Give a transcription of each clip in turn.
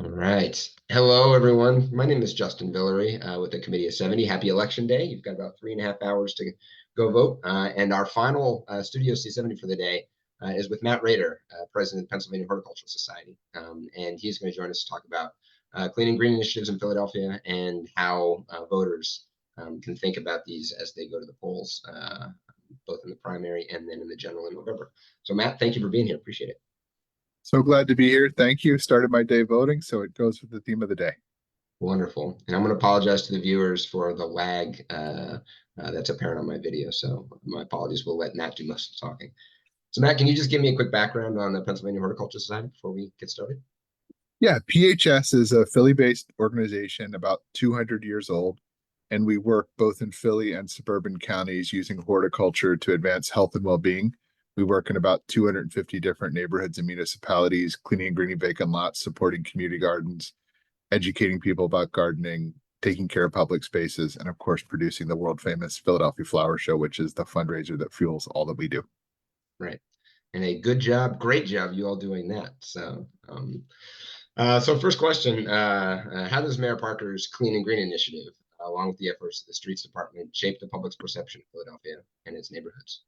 All right. Hello, everyone. My name is Justin Villery with the Committee of 70. Happy Election Day. You've got about 3.5 hours to go vote. And our final Studio C70 for the day is with Matt Rader, President of the Pennsylvania Horticultural Society. And he's going to join us to talk about clean and green initiatives in Philadelphia and how voters can think about these as they go to the polls, both in the primary and then in the general in November. So, Matt, thank you for being here. Appreciate it. So glad to be here. Thank you. Started my day voting, so it goes with the theme of the day. Wonderful. And I'm going to apologize to the viewers for the lag that's apparent on my video. So my apologies. We'll let Matt do most of the talking. So Matt, can you just give me a quick background on the Pennsylvania Horticulture Society before we get started? Yeah, PHS is a Philly-based organization about 200 years old, and we work both in Philly and suburban counties using horticulture to advance health and well-being. We work in about 250 different neighborhoods and municipalities, cleaning and greening vacant lots, supporting community gardens, educating people about gardening, taking care of public spaces, and of course, producing the world-famous Philadelphia Flower Show, which is the fundraiser that fuels all that we do. Right. And a good job, great job, you all doing that. So first question, how does Mayor Parker's Clean and Green initiative, along with the efforts of the Streets Department, shape the public's perception of Philadelphia and its neighborhoods?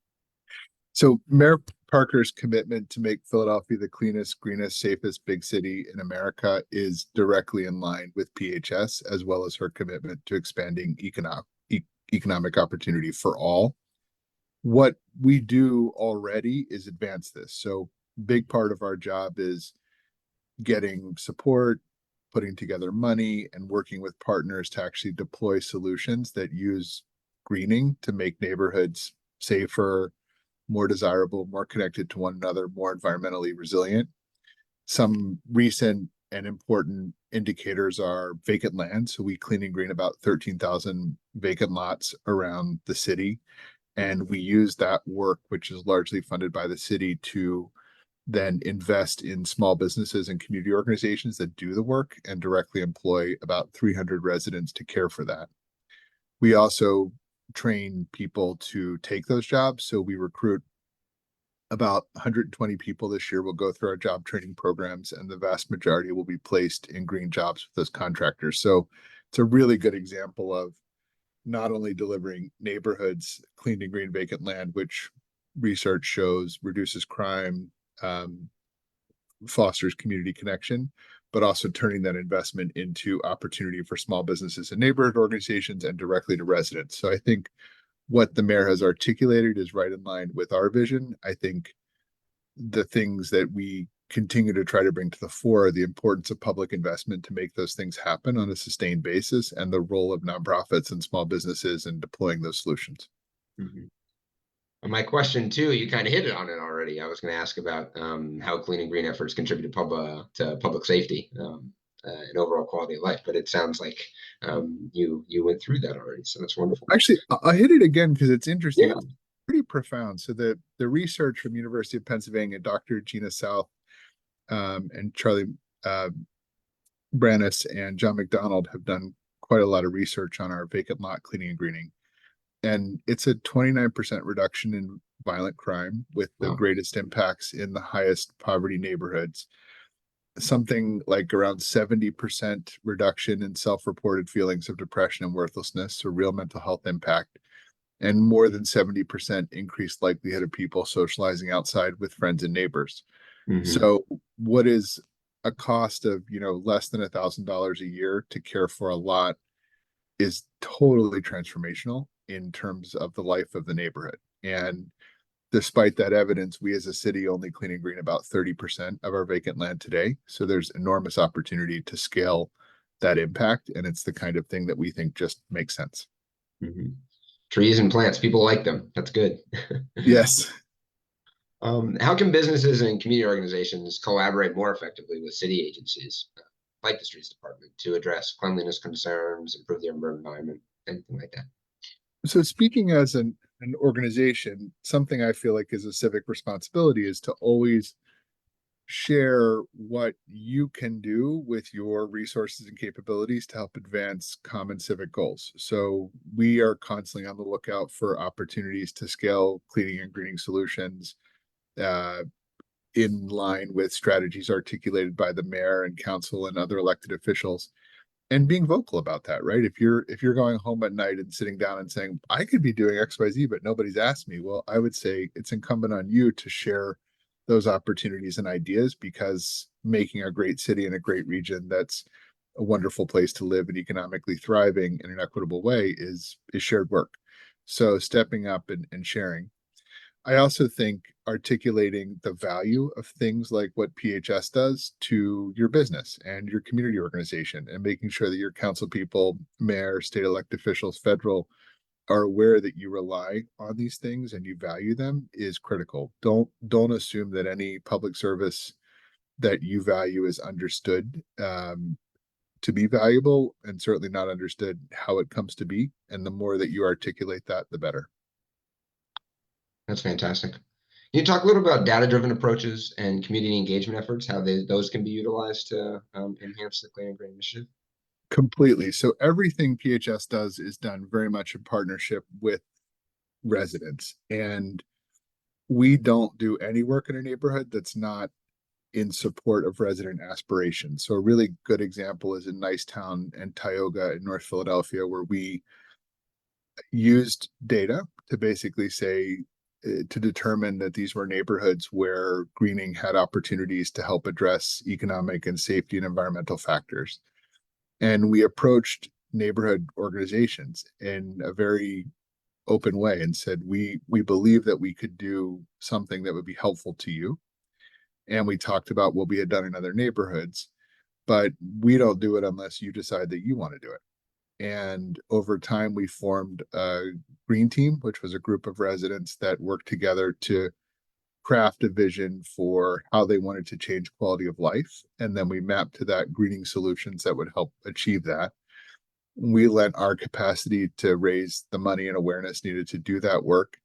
So Mayor Parker's commitment to make Philadelphia the cleanest, greenest, safest big city in America is directly in line with PHS, as well as her commitment to expanding economic opportunity for all. What we do already is advance this. So big part of our job is getting support, putting together money, and working with partners to actually deploy solutions that use greening to make neighborhoods safer, more desirable, more connected to one another, more environmentally resilient. Some recent and important indicators are vacant land. So we clean and green about 13,000 vacant lots around the city. And we use that work, which is largely funded by the city, to then invest in small businesses and community organizations that do the work and directly employ about 300 residents to care for that. We also train people to take those jobs. So we recruit about 120 people this year will go through our job training programs, and the vast majority will be placed in green jobs with those contractors. So it's a really good example of not only delivering neighborhoods clean and green vacant land, which research shows reduces crime, fosters community connection, but also turning that investment into opportunity for small businesses and neighborhood organizations and directly to residents. So I think what the mayor has articulated is right in line with our vision. I think the things that we continue to try to bring to the fore are the importance of public investment to make those things happen on a sustained basis, and the role of nonprofits and small businesses in deploying those solutions. Mm-hmm. My question too, you kind of hit it on it already. I was going to ask about how clean and green efforts contribute to public safety and overall quality of life, but it sounds like you went through that already, so that's wonderful. Actually, I'll hit it again because it's interesting. Yeah. It's pretty profound. So the research from University of Pennsylvania, Dr. Gina South and Charlie Brannis and John McDonald have done quite a lot of research on our vacant lot cleaning and greening. And it's a 29% reduction in violent crime with the Wow. greatest impacts in the highest poverty neighborhoods. Something like around 70% reduction in self-reported feelings of depression and worthlessness, so real mental health impact, and more than 70% increased likelihood of people socializing outside with friends and neighbors. Mm-hmm. So what is a cost of, less than $1,000 a year to care for a lot is totally transformational in terms of the life of the neighborhood. And despite that evidence, we as a city only clean and green about 30% of our vacant land today. So there's enormous opportunity to scale that impact. And it's the kind of thing that we think just makes sense. Mm-hmm. Trees and plants, people like them. That's good. Yes. How can businesses and community organizations collaborate more effectively with city agencies, like the Streets Department, to address cleanliness concerns, improve the environment, anything like that? So speaking as an organization, something I feel like is a civic responsibility is to always share what you can do with your resources and capabilities to help advance common civic goals. So we are constantly on the lookout for opportunities to scale cleaning and greening solutions, uh, in line with strategies articulated by the mayor and council and other elected officials, and being vocal about that, right? If you're going home at night and sitting down and saying, I could be doing XYZ, but nobody's asked me, well, I would say it's incumbent on you to share those opportunities and ideas, because making a great city and a great region that's a wonderful place to live and economically thriving in an equitable way is shared work. So stepping up and sharing. I also think articulating the value of things like what PHS does to your business and your community organization, and making sure that your council people, mayor, state elected officials, federal, are aware that you rely on these things and you value them is critical. Don't assume that any public service that you value is understood to be valuable, and certainly not understood how it comes to be. And the more that you articulate that, the better. That's fantastic. Can you talk a little about data-driven approaches and community engagement efforts, how those can be utilized to enhance the Clean and Green Initiative? Completely. So everything PHS does is done very much in partnership with residents. And we don't do any work in a neighborhood that's not in support of resident aspirations. So a really good example is in Nicetown and Tioga in North Philadelphia, where we used data to basically say, to determine that these were neighborhoods where greening had opportunities to help address economic and safety and environmental factors. And we approached neighborhood organizations in a very open way and said, we believe that we could do something that would be helpful to you. And we talked about what we had done in other neighborhoods, but we don't do it unless you decide that you want to do it. And over time, we formed a green team, which was a group of residents that worked together to craft a vision for how they wanted to change quality of life. And then we mapped to that greening solutions that would help achieve that. We lent our capacity to raise the money and awareness needed to do that work.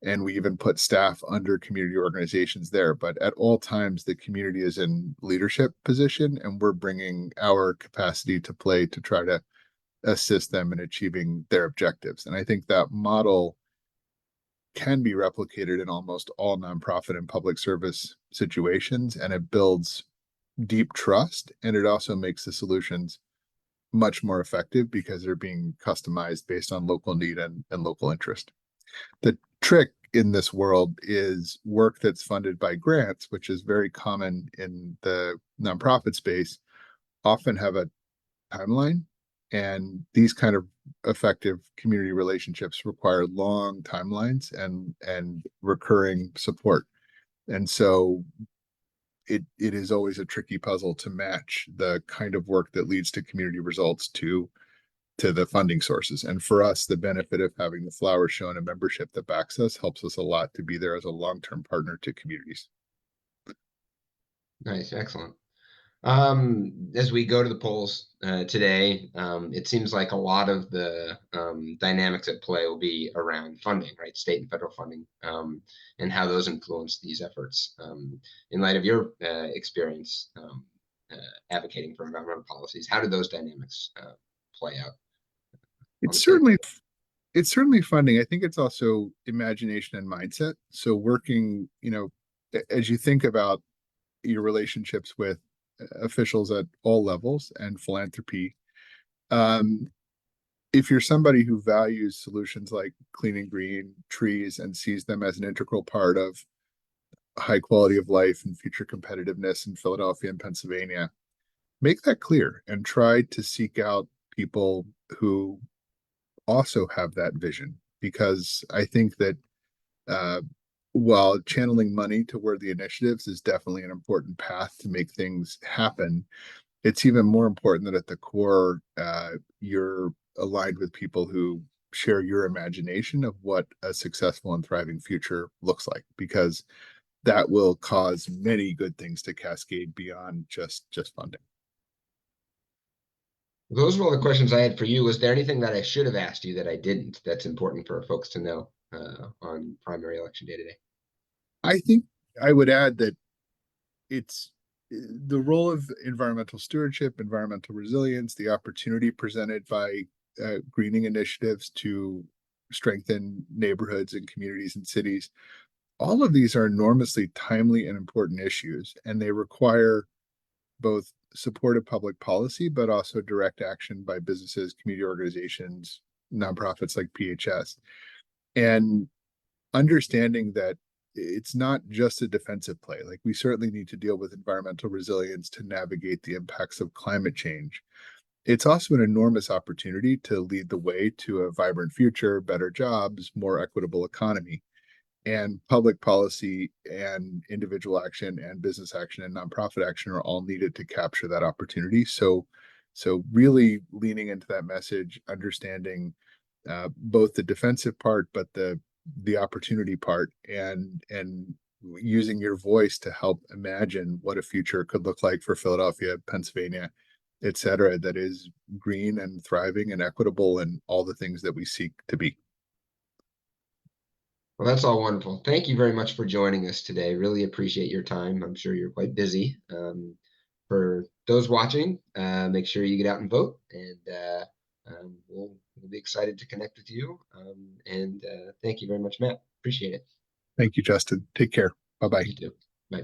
And we even put staff under community organizations there. But at all times, the community is in leadership position, and we're bringing our capacity to play to try to assist them in achieving their objectives. And I think that model can be replicated in almost all nonprofit and public service situations, and it builds deep trust, and it also makes the solutions much more effective because they're being customized based on local need and local interest. The trick in this world is work that's funded by grants, which is very common in the nonprofit space, often have a timeline. And these kind of effective community relationships require long timelines and recurring support. And so it is always a tricky puzzle to match the kind of work that leads to community results to the funding sources. And for us, the benefit of having the flower show and a membership that backs us helps us a lot to be there as a long-term partner to communities. Nice, excellent. As we go to the polls today, it seems like a lot of the dynamics at play will be around funding, right? State and federal funding, and how those influence these efforts. In light of your experience advocating for environmental policies, how do those dynamics play out on the It's state? certainly it's certainly funding. I think it's also imagination and mindset. So working, as you think about your relationships with officials at all levels and philanthropy, um, if you're somebody who values solutions like clean and green trees and sees them as an integral part of high quality of life and future competitiveness in Philadelphia and Pennsylvania, make that clear and try to seek out people who also have that vision. Because I think that uh, while channeling money toward the initiatives is definitely an important path to make things happen, it's even more important that at the core, you're aligned with people who share your imagination of what a successful and thriving future looks like, because that will cause many good things to cascade beyond just funding. Those were all the questions I had for you. Was there anything that I should have asked you that I didn't that's important for folks to know on primary election day today? I think I would add that it's the role of environmental stewardship, environmental resilience, the opportunity presented by greening initiatives to strengthen neighborhoods and communities and cities all of these are enormously timely and important issues, and they require both supportive public policy, but also direct action by businesses, community organizations, nonprofits like PHS. And understanding that it's not just a defensive play. Like, we certainly need to deal with environmental resilience to navigate the impacts of climate change. It's also an enormous opportunity to lead the way to a vibrant future, better jobs, more equitable economy. And public policy and individual action and business action and nonprofit action are all needed to capture that opportunity. So really leaning into that message, understanding both the defensive part, but the opportunity part, and using your voice to help imagine what a future could look like for Philadelphia, Pennsylvania, et cetera, that is green and thriving and equitable and all the things that we seek to be. Well, that's all wonderful. Thank you very much for joining us today. Really appreciate your time. I'm sure you're quite busy. For those watching, make sure you get out and vote, and we'll be excited to connect with you. And thank you very much, Matt. Appreciate it. Thank you, Justin. Take care. Bye bye. You too. Bye.